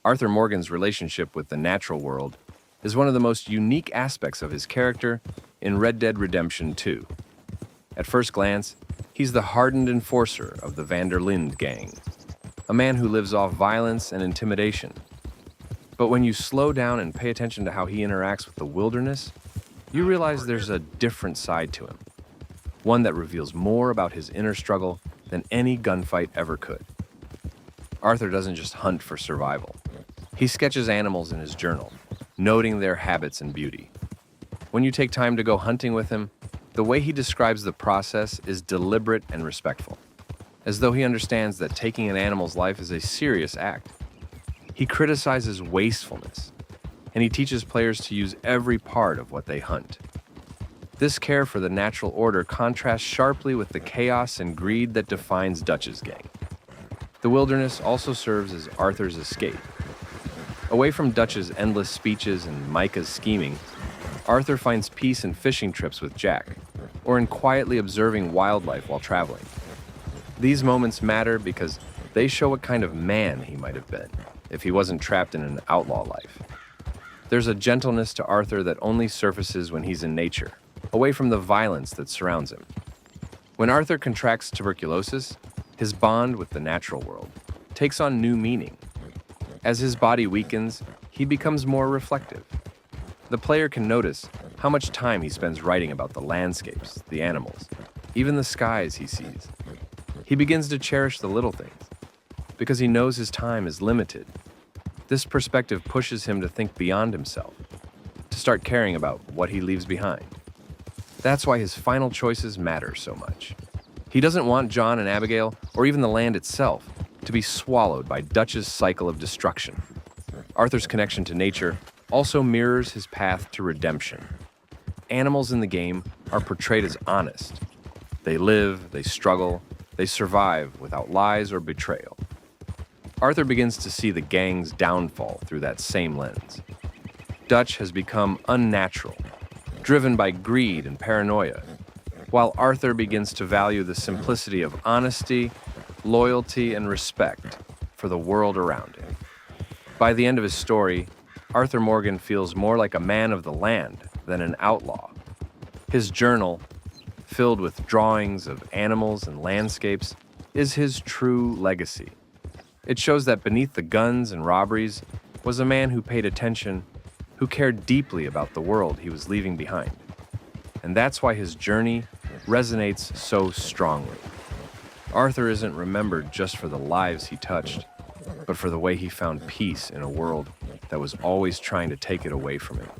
Arthur Morgan's relationship with the natural world is one of the most unique aspects of his character in Red Dead Redemption 2. At first glance, he's the hardened enforcer of the Van der Linde gang, a man who lives off violence and intimidation. But when you slow down and pay attention to how he interacts with the wilderness, you realize there's a different side to him, one that reveals more about his inner struggle than any gunfight ever could. Arthur doesn't just hunt for survival. He sketches animals in his journal, noting their habits and beauty. When you take time to go hunting with him, the way he describes the process is deliberate and respectful, as though he understands that taking an animal's life is a serious act. He criticizes wastefulness, and he teaches players to use every part of what they hunt. This care for the natural order contrasts sharply with the chaos and greed that defines Dutch's gang. The wilderness also serves as Arthur's escape. Away from Dutch's endless speeches and Micah's scheming, Arthur finds peace in fishing trips with Jack, or in quietly observing wildlife while traveling. These moments matter because they show what kind of man he might have been if he wasn't trapped in an outlaw life. There's a gentleness to Arthur that only surfaces when he's in nature, away from the violence that surrounds him. When Arthur contracts tuberculosis, his bond with the natural world takes on new meaning. As his body weakens, he becomes more reflective. The player can notice how much time he spends writing about the landscapes, the animals, even the skies he sees. He begins to cherish the little things because he knows his time is limited. This perspective pushes him to think beyond himself, to start caring about what he leaves behind. That's why his final choices matter so much. He doesn't want John and Abigail, or even the land itself, to be swallowed by Dutch's cycle of destruction. Arthur's connection to nature also mirrors his path to redemption. Animals in the game are portrayed as honest. They live, they struggle, they survive without lies or betrayal. Arthur begins to see the gang's downfall through that same lens. Dutch has become unnatural, driven by greed and paranoia, while Arthur begins to value the simplicity of honesty, loyalty, and respect for the world around him. By the end of his story, Arthur Morgan feels more like a man of the land than an outlaw. His journal, filled with drawings of animals and landscapes, is his true legacy. It shows that beneath the guns and robberies was a man who paid attention, who cared deeply about the world he was leaving behind. And that's why his journey resonates so strongly. Arthur isn't remembered just for the lives he touched, but for the way he found peace in a world that was always trying to take it away from him.